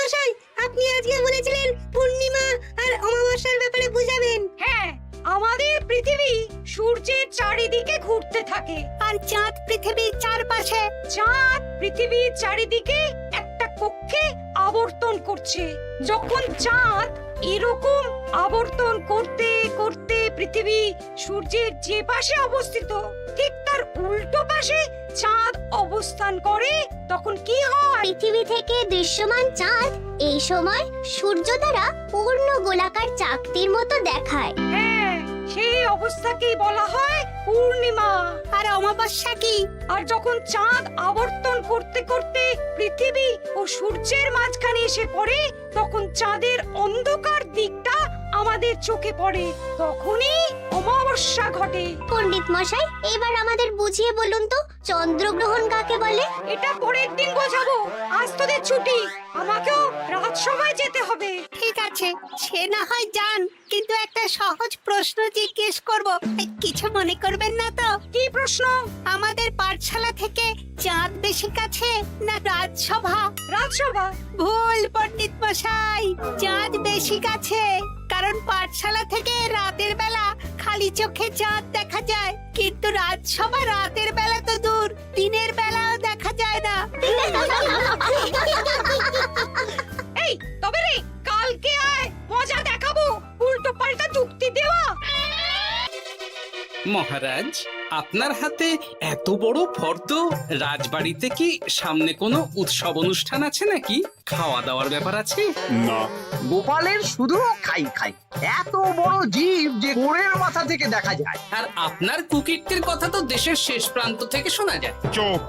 মশাই, আপনি আজকে বলেছিলেন পূর্ণিমা আর অমাবস্যার ব্যাপারে বুঝাবেন। হ্যাঁ, আমাদের পৃথিবী সূর্যের চারিদিকে ঘুরতে থাকে, আর চাঁদ পৃথিবীর চারপাশে। চাঁদ পৃথিবীর চারিদিকে একটা কক্ষে আবর্তন করছে। যখন চাঁদ এরকম আবর্তন করতে করতে পৃথিবী সূর্যের যে পাশে অবস্থিত ঠিক তার উল্টো পাশে চাঁদ অবস্থান করে, তখন কি হয়? পৃথিবী থেকে দৃশ্যমান চাঁদ এই সময় সূর্য দ্বারা পূর্ণ গোলাকার চাকতির মতো দেখায়। হ্যাঁ, সেই অবস্থাকেই বলা হয় পূর্ণিমা। আর অমাবস্যা কি? আর যখন চাঁদ আবর্তন করতে করতে পৃথিবী ও সূর্যের মাঝখানে এসে পড়ে, তখন চাঁদের অন্ধকার দিকটা আমাদের চোখে পড়ে, তখনই অমাবস্যা ঘটে। পণ্ডিত মশাই, এবার আমাদের বুঝিয়ে বলুন তো চন্দ্রগ্রহণ কাকে বলে? এটা পরের দিন বোঝাবো, আজ তোদের ছুটি, আমাকেও রাজসভায় যেতে হবে। ঠিক আছে, সে না হয় যান, কিন্তু একটা সহজ প্রশ্ন জিজ্ঞেস করব, কিছু মনে করবেন না তো? কি প্রশ্ন? আমাদের পাঠশালা থেকে চাঁদ বেশি কাছে না রাজসভা? রাজসভা? ভুল পণ্ডিত মশাই, চাঁদ বেশি কাছে, কারণ পাঠশালা থেকে রাতের বেলা খালি চোখে চাঁদ দেখা যায়, কিন্তু রাজসভা রাতের বেলা তো দূর, দিনের বেলাও দেখা যায় না। এই তবে রে, কালকে আয়, মজা দেখাবো, উল্টো পাল্টা যুক্তি দেওয়া। মহারাজ, আপনার হাতে এত বড় ফর্দ, রাজবাড়িতে কি সামনে কোনো উৎসব অনুষ্ঠান আছে নাকি? খাওয়া দাওয়ার ব্যাপার আছে? না, গোপালের শুধু খাই খাই, এত বড় জীব যে কোণের মাথা থেকে দেখা যায়। আর আপনার কুকীর্তির কথা তো দেশের শেষ প্রান্ত থেকে শোনা যায়। চুপ!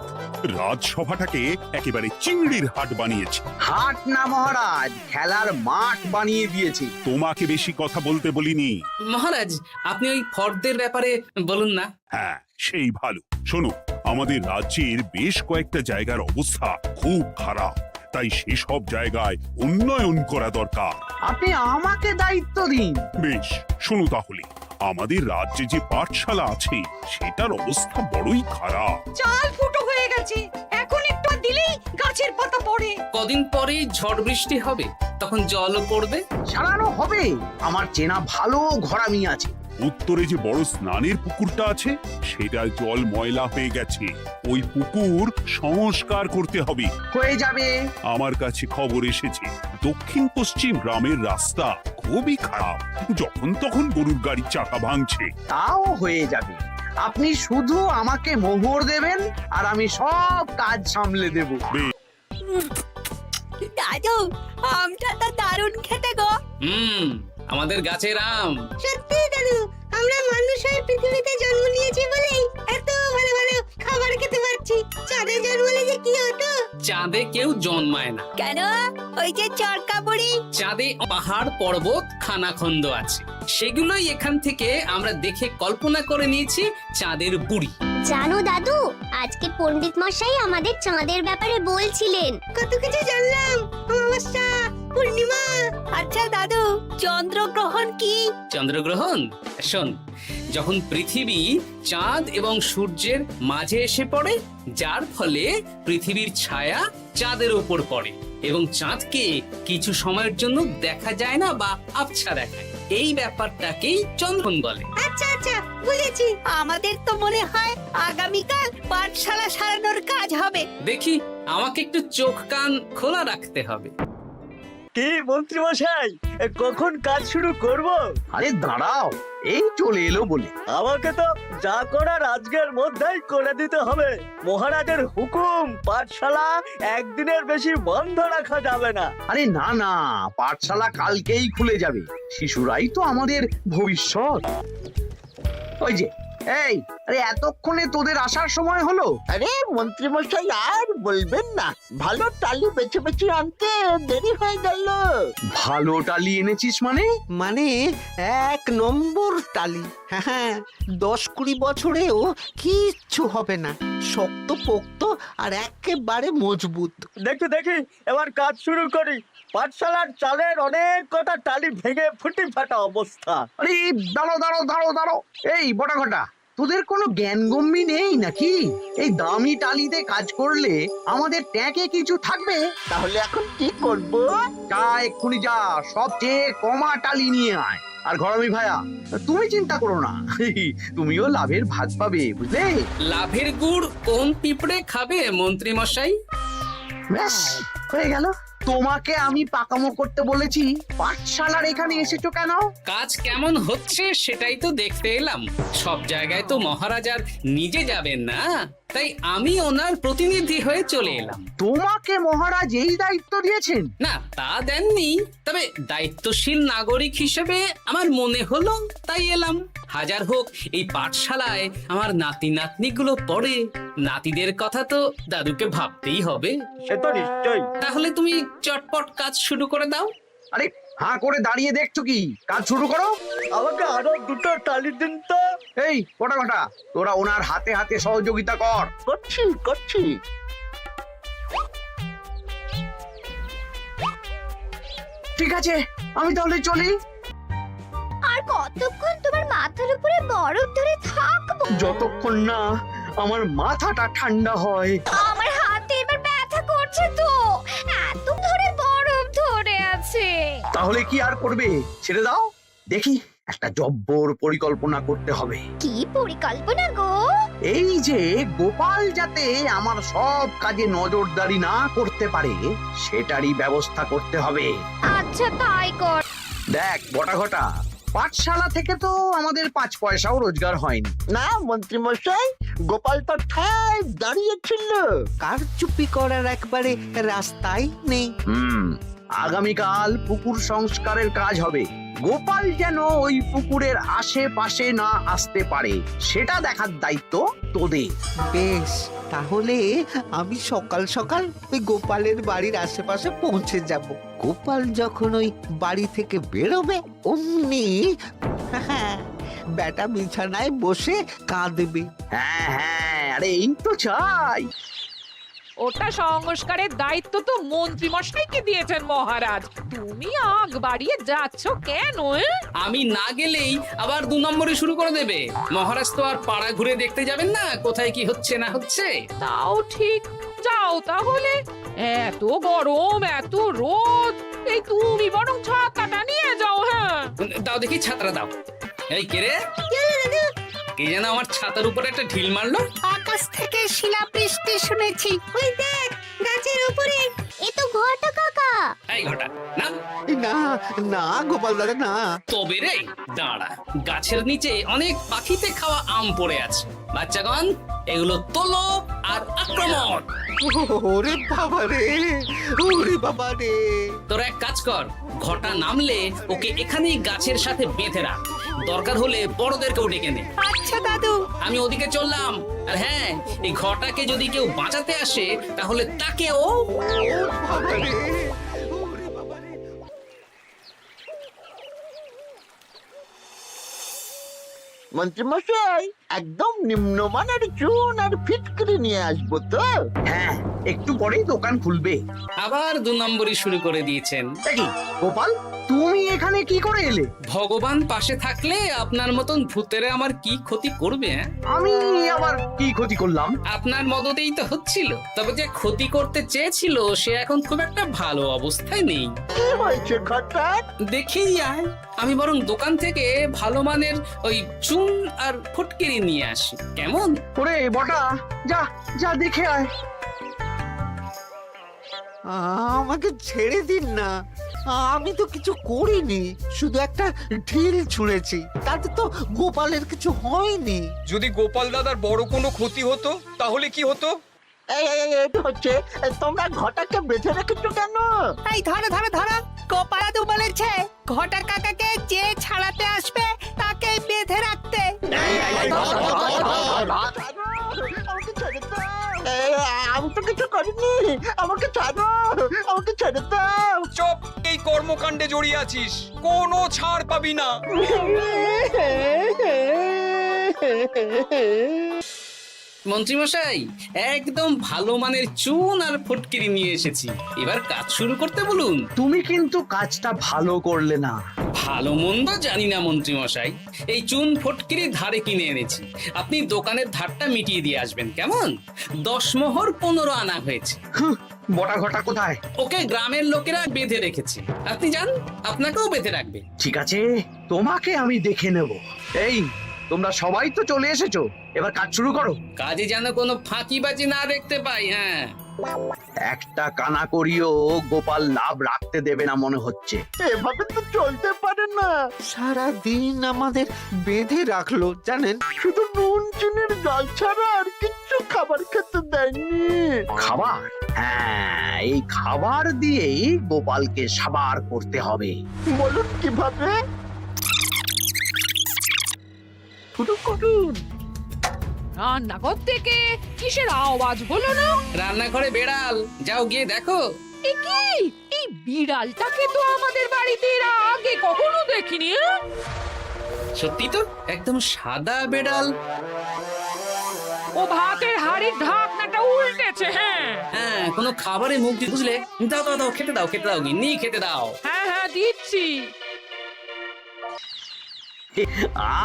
রাজসভাটাকে একেবারে চিংড়ির হাট বানিয়েছে। হাট না মহারাজ, খেলার মাঠ বানিয়ে দিয়েছে। তোমাকে বেশি কথা বলতে বলিনি। মহারাজ, আপনি ওই ফর্দের ব্যাপারে বলুন না। হ্যাঁ, সেই ভালো। শোনো, আমাদের রাজ্যের বেশ কয়েকটা জায়গার অবস্থা খুব খারাপ, তাই সেসব জায়গায় উন্নয়ন করা দরকার। আপনি আমাকে দায়িত্ব দিন। বেশ, শোনো তাহলে, আমাদের রাজ্যে যে পাঠশালা আছে সেটার অবস্থা বড়ই খারাপ। চাল ফুটো হয়ে গেছে, এখন একটু দিলেই গাছের পাতা পড়ে। কদিন পরেই ঝড় বৃষ্টি হবে, তখন জলও পড়বে। সারানো হবে, আমার চেনা ভালো ঘরামি আছে। উত্তরে যে বড় স্নানের পুকুরটা আছে সেটার জল ময়লা হয়ে গেছে, ওই পুকুর সংস্কার করতে হবে। হয়ে যাবে। আমার কাছে খবর এসেছে দক্ষিণ পশ্চিম গ্রামের রাস্তা খুবই খারাপ, যখন তখন গরুর গাড়ির চাকা ভাঙছে। তাও হয়ে যাবে, আপনি শুধু আমাকে মোহর দেবেন আর আমি সব কাজ সামলে দেব। দাদু, আমটা তো দারুণ খেতে গো। আমাদের গাছের আম। সত্যি দাদু, আমরা মানুষ হয়ে পৃথিবীতে জন্ম নিয়েছি বলেই এত ভালো ভালো খাবার খেতে পারছি। চাঁদে জন্মলে যে কি হতো। চাঁদে কেউ জন্মায় না। কেন? ওই যে চরকা বুড়ি। চাঁদে পাহাড় পর্বত খানাখন্দ আছে, সেগুলোই এখান থেকে আমরা দেখে কল্পনা করে নিয়েছি চাঁদের বুড়ি। জানো দাদু, আজকে পণ্ডিত মশাই আমাদের চাঁদের ব্যাপারে বলছিলেন। কত কিছু জানলাম। অমাবস্যা, পূর্ণিমা। আচ্ছা দাদু, চন্দ্রগ্রহণ কি? চন্দ্রগ্রহণ? শোন, যখন পৃথিবী চাঁদ এবং সূর্যের মাঝে এসে পড়ে, যার ফলে পৃথিবীর ছায়া চাঁদের উপর পড়ে এবং চাঁদকে কিছু সময়ের জন্য দেখা যায় না বা আবছা দেখায়, এই ব্যাপারটাকেই চন্দ্রগ্রহণ বলে। আচ্ছা আচ্ছা, বুঝেছি। আমাদের তো মনে হয় আগামীকাল পাঠশালা সারানোর কাজ হবে। দেখি, আমাকে একটু চোখ কান খোলা রাখতে হবে। কি মন্ত্রী মশাই, কখন কাজ শুরু করব? আরে দাঁড়াও, এই চলে এলো বলে। আমাকে তো যা করার আজকের মধ্যেই করে দিতে হবে। মহারাজের হুকুম, পাঠশালা একদিনের বেশি বন্ধ রাখা যাবে না। আরে না না, পাঠশালা কালকেই খুলে যাবে, শিশুরাই তো আমাদের ভবিষ্যৎ। ওই যে, এই, আরে এতক্ষণে তোদের আসার সময় হলো? আরে মন্ত্রী মশাই, আর বলবেন না, ভালো টালি বেছে বেছে আনতে দেরি হয়ে গেল। ভালো টালি এনেছিস মানে? মানে 1 নম্বর টালি। হ্যাঁ, 10-20 বছরেও কিচ্ছু হবে না, শক্ত পোক্ত আর একেবারে মজবুত। দেখি দেখি, এবার কাজ শুরু করি। পাঠশালার চালের অনেক কটা টালি ভেঙে ফুটি ফাটা অবস্থা। আরে দাঁড়ো দাঁড়ো দাঁড়ো দাঁড়ো, এই বটা ঘটা, তোদের কোনো জ্ঞানগম্যি নেই নাকি? এই দামি টালিতে কাজ করলে আমাদের ট্যাঁকে কিছু থাকবে? তাহলে এখন কি করব? যা এক্ষুনি যা, সবচেয়ে কমা টালি নিয়ে আয়। আর ঘরামি ভাইয়া, তুমি চিন্তা করো না, তুমিও লাভের ভাগ পাবে, বুঝলে? লাভের গুড় কোন পিঁপড়ে খাবে মন্ত্রী মশাই? ব্যাস হয়ে গেল। তোমাকে আমি পাকামো করতে বলেছি, পাঠশালার এখানে এসেছো কেন? কাজ কেমন হচ্ছে সেটাই তো দেখতে এলাম। সব জায়গায় তো মহারাজ আর নিজে যাবেন না, তাই আমি ওনার প্রতিনিধি হয়ে চলে এলাম। তোমাকে মহারাজ এই দায়িত্ব দিয়েছেন? না, তা দেননি, তবে দায়িত্বশীল নাগরিক হিসেবে আমার মনে হলো তাই এলাম। হাজার হোক এই পাঠশালায় আমার নাতি নাতনিগুলো পড়ে, নাতিদের কথা তো দাদুকে ভাবতেই হবে। সে তো নিশ্চয়ই। তাহলে তুমি চটপট কাজ শুরু করে দাও। আরে হাঁ করে দাঁড়িয়ে দেখছো কি? কাজ শুরু করো। আমাকে আরো দুটো টালি দিন তো। এই গোটা গোটা, তোরা ওনার হাতে হাতে সহযোগিতা কর। করছি করছি। ঠিক আছে, আমি তাহলে চলি। আর কতক্ষণ তোমার মাথার উপরে বরফ ধরে থাকবো? যতক্ষণ না আমার মাথাটা ঠান্ডা হয়। আমার হাতে এবার ব্যথা করছে তো, এত ধরে বরফ ধরে আছে। তাহলে কি আর করবে? ছেড়ে দাও। দেখি, একটা জব্বর পরিকল্পনা করতে হবে। কি পরিকল্পনা গো? এই যে গোপাল যাতে আমার সব কাজে নজরদারি না করতে পারে, সেটারই ব্যবস্থা করতে হবে। আচ্ছা তাই কর। দেখ বটা ঘটা, পাঠশালা থেকে তো আমাদের 5 পয়সাও রোজগার হয়নি। না মন্ত্রী মশাই, গোপাল তো ঠায় দাঁড়িয়েছিল। কার চুপি করার একবারে রাস্তাই নেই। আগামীকাল পুকুর সংস্কারের কাজ হবে। গোপাল যেন ওই পুকুরের আশেপাশে না আসতে পারে, সেটা দেখার দায়িত্ব তোদের। বেশ, তাহলে আমি সকাল সকাল ওই গোপালের বাড়ির আশেপাশে পৌঁছে যাব। গোপাল যখন ওই বাড়ি থেকে বেরোবে অমনি বেটা বিছানায় বসে কাঁদবে। হ্যাঁ হ্যাঁ, আরে এই তো চাই। ওটা সংস্কারের দায়িত্ব তো মন্ত্রী মশাইকে দিয়েছেন মহারাজ। তুমি আগ বাড়িয়ে যাচ্ছ কেন? আমি না গেলেই আবার 2 নম্বরে শুরু করে দেবে। মহারাজ তো আর পাড়া ঘুরে দেখতে যাবেন না কোথায় কি হচ্ছে না হচ্ছে। তাও ঠিক, যাও তাহলে। এত গরম, এত রোদ, এই তুমি বরং ছাতাটা নিয়ে যাও। হ্যাঁ দাও দেখি, ছাতাটা দাও। এই কে রে? কে যেন আমার ছাতার উপরে একটা ঢিল মারলো? আকাশ থেকে শিলাবৃষ্টি শুনেছি। ওই দেখ, গাছের উপরে। এ তো ঘটা কাকা। এই ঘটা না, না না গোপাল দাদা না। তবে রে দাঁড়া, গাছের নিচে অনেক পাখিতে খাওয়া আম পড়ে আছে। বাচ্চাগণ, এগুলো তোলো আর আক্রমণ। ওরে বাবা রে, ওরে বাবা রে। তোরা এক কাজ কর, ঘটা নামলে ওকে এখানেই গাছের সাথে বেঁধে রাখ। দরকার হলে বড়দেরকেও ডেকে নে। আচ্ছা দাদু। আমি ওদিকে চললাম। আর হ্যাঁ, এই ঘটাকে যদি কেউ বাঁচাতে আসে তাহলে তাকেও। বাবা রে, ওরে বাবা রে। মন্ত্রী মশাই, একদম নিম্নমানের চুন আর ফিটকিরি নিয়ে আসবো তো। হ্যাঁ, একটু পরেই দোকান খুলবে। আবার 2 নম্বরই শুরু করে দিয়েছেন। দেখি গোপাল, তুমি এখানে কি করে এলে? ভগবান পাশে থাকলে আপনার মতন ভূতেরা আমার কি ক্ষতি করবে? আমি আবার কি ক্ষতি করলাম? আপনার মদতেই তো হচ্ছিল। তবে যে ক্ষতি করতে চেয়েছিল সে এখন খুব একটা ভালো অবস্থায় নেই। কি হয়েছে ঘটা? দেখেই আয়, আমি বরং দোকান থেকে ভালো মানের ওই চুন আর ফুটকিরি নিয়ে আসি, কেমন? ওরে বটা, যা যা দেখে আয়। আমাকে ছেড়ে দিন না, আমি তো কিছু করিনি, শুধু একটা ঢিল ছুঁড়েছি, তাতে তো গোপালের কিছু হয়নি। যদি গোপাল দাদার বড় কোনো ক্ষতি হতো তাহলে কি হতো? এটা হচ্ছে, তোমরা ঘটাকে বেঁধে রেখেছো কেন? এই ধরো ধরো ধরো, গোপাল দাদু বলেছে ঘটা কাকাকে যে ছাড়াতে আসবে তাকে বেঁধে রাখতে। আমাকে ছেড়ে দাও। আমি তো কিছু করিনি, আমাকে ছাড়ো, আমাকে ছেড়ে দাও। চুপ, এই কর্মকাণ্ডে জড়িয়ে আছিস, কোনো ছাড় পাবি না। মন্ত্রীমশাই, একদম ভালো মানের চুন আর ফুটকিরি নিয়ে এসেছি। এবার কাজ শুরু করতে বলুন। তুমি কিন্তু কাজটা ভালো করলে না। ভালো মন্দ জানি না মন্ত্রী মশাই, এই চুন ফটকিরি ধারে কিনে এনেছি। আপনি দোকানের ধারটা মিটিয়ে দিয়ে আসবেন কেমন? 10 মোহর 15 আনা হয়েছে। বটা ঘটা কোথায়? ওকে গ্রামের লোকেরা বেঁধে রেখেছে, আপনি যান, আপনাকেও বেঁধে রাখবে। ঠিক আছে, তোমাকে আমি দেখে নেব। এই তোমরা সবাই তো চলে এসেছো, এবার কাজ শুরু করো। কাজে যেন কোনো ফাঁকিবাজি না দেখতে পাই। হ্যাঁ, একটা কানা করিও গোপাল লাভ রাখতে দেবে না মনে হচ্ছে। এভাবে তো চলতে পারে না। সারা দিন আমাদের বেঁধে রাখলো জানেন। শুধু নুন চিনির জল ছাড়া আর কিচ্ছু খাবার খেতে দেয়নি। খাবার? হ্যাঁ, এই খাবার দিয়েই গোপালকে সাবার করতে হবে। বলুন কিভাবে? শুরু করুন। রান্নাঘর থেকে কিসের আওয়াজ হলো না? রান্নাঘরে বেড়াল, যাও গিয়ে দেখো। এ কি? এই বিড়ালটাকে তো আমাদের বাড়িতে এর আগে কখনো দেখিনি। সত্যি তো, একদম সাদা বেড়াল। ও ভাতের হাড়ির ঢাকনাটা উল্টেছে। হ্যাঁ হ্যাঁ, কোনো খাবারে মুখ দিয়ে বুঝলে। দাও দাও দাও, খেতে দাও, খেতে দাও, গিন্নি খেতে দাও। হ্যাঁ হ্যাঁ দিচ্ছি।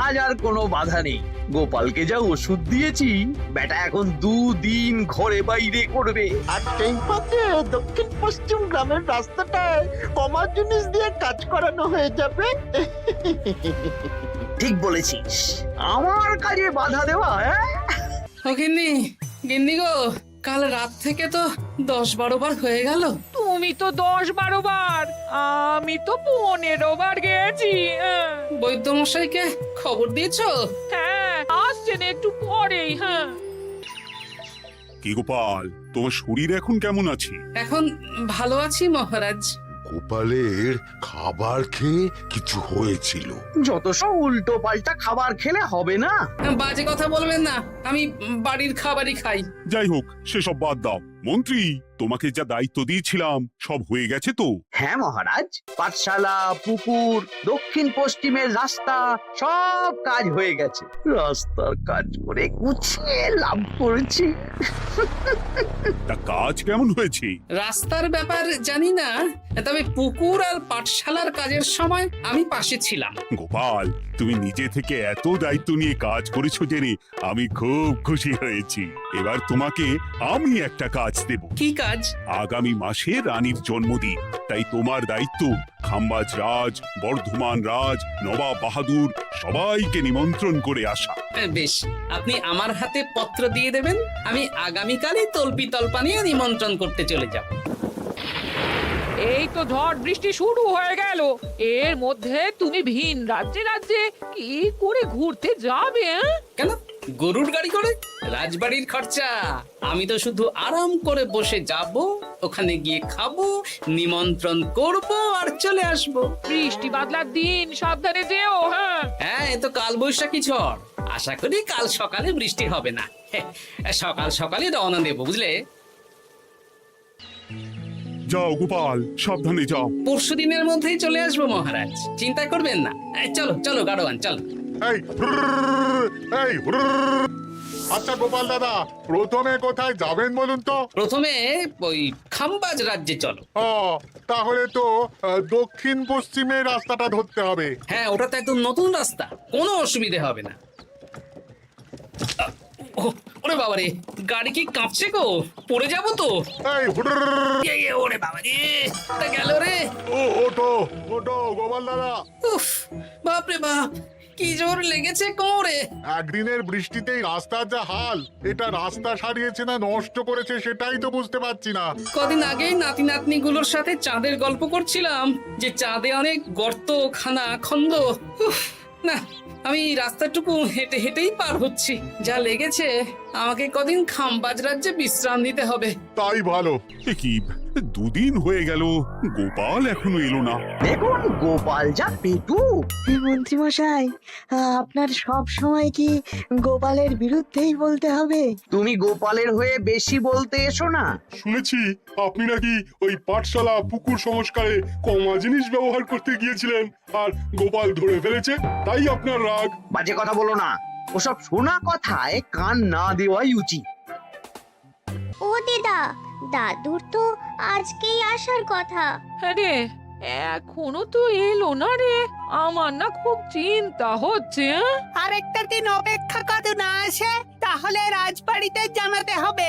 আজ আর কোনো বাধা নেই। গোপালকে যা ওষুধ দিয়েছি, বেটা এখন 2 দিন ঘরে বাইরে করবে। আর সেই ফাঁকে দক্ষিণ পশ্চিম গ্রামের রাস্তাটায় কমা জিনিস দিয়ে কাজ করানো হয়ে যাবে। ঠিক বলেছিস, আমার কাজে বাধা দেওয়া। ও গিন্নি, গিন্নি গো, কাল রাত থেকে তো 10-12 বার হয়ে গেল। তুমি তো 10-12 বার, আমি তো 15 বার গেছি। বৈদ্য মশাইকে খবর দিয়েছো? হ্যাঁ, আসছেন একটু পরেই। হ্যাঁ, কি গোপাল, তোমার শরীর এখন কেমন আছে? এখন ভালো আছি মহারাজ। গোপালের খাবার খেয়ে কিছু হয়েছিল। যত সব উল্টো পাল্টা খাবার খেলে হবে না। বাজে কথা বলবেন না, আমি বাড়ির খাবারই খাই। যাই হোক, সেসব বাদ দাও। মন্ত্রী, তোমাকে যা দায়িত্ব দিয়েছিলাম সব হয়ে গেছে তো? হ্যাঁ মহারাজ, পাঠশালা, পুকুর, দক্ষিণ পশ্চিমের রাস্তা সব কাজ হয়ে গেছে। রাস্তার কাজ করে গুছিয়ে লাভ করেছি। তা কাজ কেমন হয়েছে? রাস্তার ব্যাপার জানি না, তবে পুকুর আর পাঠশালার কাজের সময় আমি পাশে ছিলাম। গোপাল, তুমি নিজে থেকে এত দায়িত্ব নিয়ে কাজ করেছো জেনে আমি খুব খুশি হয়েছি। এবার তোমাকে আমি একটা কাজ দেব। কি কাজ? আগামী মাসে রানীর জন্মদিন, তাই তোমার দায়িত্ব খাম্বাজ রাজ, বর্ধমান রাজ, নবাব বাহাদুর সবাইকে নিমন্ত্রণ করে আসা। বেশ, আপনি আমার হাতে পত্র দিয়ে দেবেন, আমি আগামীকালই তল্পি তল্পা নিয়ে নিমন্ত্রণ করতে চলে যাব। এই তো ঝড় বৃষ্টি শুরু হয়ে গেল, এর মধ্যে তুমি ভিন রাজ্যে রাজ্যে কি করে ঘুরতে যাবে? কেন, গরুর গাড়ি করে? রাজবাড়ির খরচা। আমি তো শুধু আরাম করে বসে যাব, ওখানে গিয়ে খাবো, নিমন্ত্রণ করব আর চলে আসব। বৃষ্টি বাদলার দিন, সাবধানে যেও। হ্যাঁ হ্যাঁ, এ তো কাল বৈশাখী ঝড়, আশা করি কাল সকালে বৃষ্টি হবে না। সকাল সকালে রওনা দেবো, বুঝলে? যাও গোপাল, সাবধানে যাও। পরশুদিনের মধ্যেই চলে আসবো মহারাজ, চিন্তা করবেন না। চলো চলো গাড়োয়ান, চলো। আচ্ছা গোপাল দাদা, প্রথমে কোথায় যাবেন বলুন তো? প্রথমে ওই খাম্বাজ রাজ্যে চলো। তাহলে তো দক্ষিণ পশ্চিমে রাস্তাটা ধরতে হবে। হ্যাঁ, ওটা তো একদম নতুন রাস্তা, কোনো অসুবিধে হবে না। ওরে বাবা রে, গাড়ি কি কাঁপছে গো, পড়ে যাবো তো। ওরে বাবা রে, গেল রে। ওটো ওটো গোপাল দাদা। উফ, বাপরে বাপ, কি জোর লেগেছে কোমরে। একদিনের বৃষ্টিতেই রাস্তার যা হাল, এটা রাস্তা সারিয়েছে না নষ্ট করেছে সেটাই তো বুঝতে পারছি না। কদিন আগেই নাতি নাতনি গুলোর সাথে চাঁদের গল্প করছিলাম, যে চাঁদে অনেক গর্ত, খানা, খন্দ। উফ, না, আমি রাস্তাটুকু হেঁটে হেঁটেই পার হচ্ছি। যা লেগেছে, আমাকে কদিন খাম্বাজ রাজ্যে বিশ্রাম নিতে হবে। তাই ভালো। কি 2 দিন হয়ে গেল, গোপাল এখনো এলো না। দেখুন গোপাল যা পেটু। মন্ত্রী মশাই, আপনার সব সময় কি গোপালের বিরুদ্ধেই বলতে হবে? তুমি গোপালের হয়ে বেশি বলতে এসো না। শুনেছি আপনি নাকি ওই পাঠশালা, পুকুর সংস্কারে কমা জিনিস ব্যবহার করতে গিয়েছিলেন, আর গোপাল ধরে ফেলেছে, তাই আপনার রাগ। বাজে কথা বলো না, ওসব শোনা কথায় কান না দেওয়াই উচিত। ও দিদা, দাদুর তো আজকেই আসার কথা। হ্যাঁ রে, এখনো তো এলো না রে, আমার না খুব চিন্তা হচ্ছে। আরেকটা দিন অপেক্ষা করো, না আসে তাহলে রাজবাড়িতে জানাতে হবে।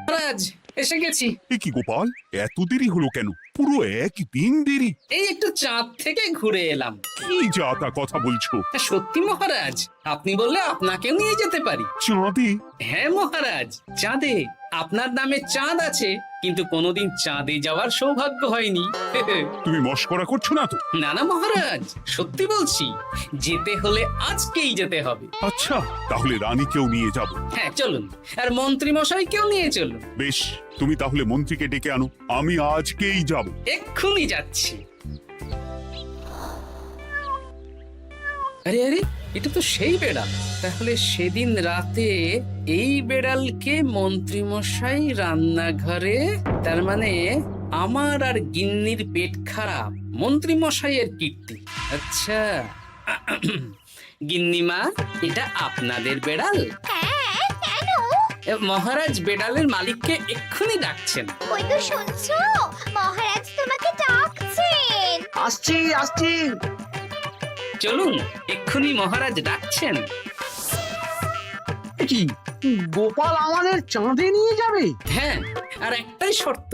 মহারাজ এসে গেছি। এ কি গোপাল, এত দেরি হলো কেন? পুরো একদিন দেরি। এই একটু চাঁদ থেকে ঘুরে এলাম। কি যা তা কথা বলছো? সত্যি মহারাজ, আপনি বললে আপনাকেও নিয়ে যেতে পারি। চাঁদে? হ্যাঁ মহারাজ, চাঁদে। আপনার নামে চাঁদ আছে, কিন্তু কোনোদিন চাঁদে যাওয়ার সৌভাগ্য হয়নি। তুমি মস্করা করছো না তো? না না মহারাজ, সত্যি বলছি, যেতে হলে আজকেই যেতে হবে। আচ্ছা, তাহলে রানীকেও নিয়ে যাব। হ্যাঁ চলুন, আর মন্ত্রী মশাইকেও নিয়ে চলুন। বেশ, তুমি তাহলে মন্ত্রীকে ডেকে আনো, আমি আজকেই যাব। এক্ষুনি যাচ্ছি। আরে আরে, এটা তো সেই বেড়াল। তাহলে সেদিন রাতে এই বেড়ালকে মন্ত্রী মশাই রান্নাঘরে, তার মানে আমার আর গিন্নির পেট খারাপ মন্ত্রী মশাইয়ের কীর্তি। আচ্ছা গিন্নিমা, এটা আপনাদের বেড়াল? হ্যাঁ, কেন? মহারাজ বেড়ালের মালিককে এক্ষুনি ডাকছেন। ওই তো শুনছো, মহারাজ তোমাকে ডাকছেন। আসছি আসছি। চলুন, এক্ষুনি মহারাজ ডাকছেন। কি গোপাল আমাদের চাঁদে নিয়ে যাবে? হ্যাঁ, আর একটাই শর্ত,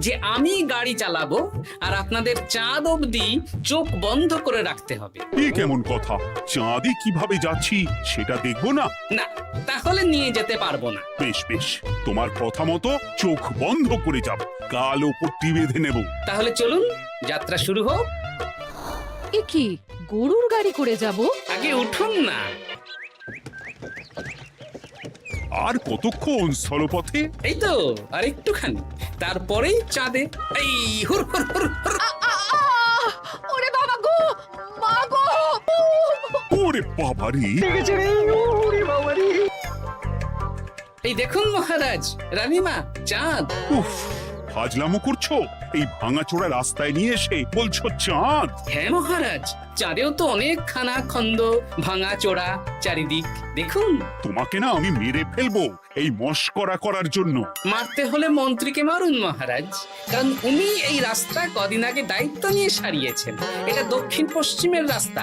যে আমি গাড়ি চালাবো আর আপনাদের চাঁদ অবধি চোখ বন্ধ করে রাখতে হবে। এ কেমন কথা? চাঁদে কিভাবে যাচ্ছি সেটা দেখবো না? না, তাহলে নিয়ে যেতে পারবো না। বেশ বেশ, তোমার কথা মতো চোখ বন্ধ করে যাব, কালো পট্টি বেঁধে নেব। তাহলে চলুন, যাত্রা শুরু হোক। এ কি, গরুর গাড়ি করে যাব? আগে উঠুন না। আর কতক্ষণ স্থলপথে? এই তো আর একটুখানি, তারপরেই চাঁদে। এই হুর হুর হুর হুর। ওরে বাবা গো, মা গো! ওরে বাবারে! দেখেছে রে, ওরে বাবারে! এই দেখুন মহারাজ, রানীমা, চাঁদ। উফ, ফাজলামো করছো? এই ভাঙাচোরা রাস্তায় নিয়ে এসে বলছো চাঁদ? হ্যাঁ মহারাজ, চাঁদেও তো অনেক খানা খন্দ, ভাঙা চোরা চারিদিক। দেখুন। তোমাকে না আমি মেরে ফেলবো এই মস্করা করার জন্য। মারতে হলে মন্ত্রীকে মারুন মহারাজ, কারণ উনি এই রাস্তা কদিন আগে দায়িত্ব নিয়ে সারিয়েছেন। এটা দক্ষিণ পশ্চিমের রাস্তা,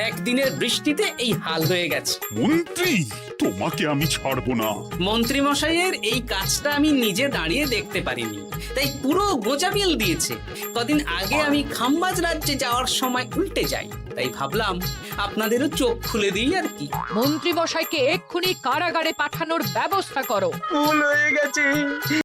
একদিনের বৃষ্টিতে এই হাল হয়ে গেছে। মন্ত্রী, তোমাকে আমি ছাড়বো না। মন্ত্রী মশাইয়ের এই কাজটা আমি নিজে দাঁড়িয়ে দেখতে পারিনি, তাই পুরো গোজামিল দিয়েছে। কদিন আগে আমি খাম্বাজ রাজ্যে যাওয়ার সময় উল্টে যাই, তাই ভাবলাম আপনাদেরও চোখ খুলে দিই আর কি। মন্ত্রী মশাইকে এক্ষুনি কারাগারে পাঠানোর ব্যবস্থা করো। ভুল হয়ে গেছে।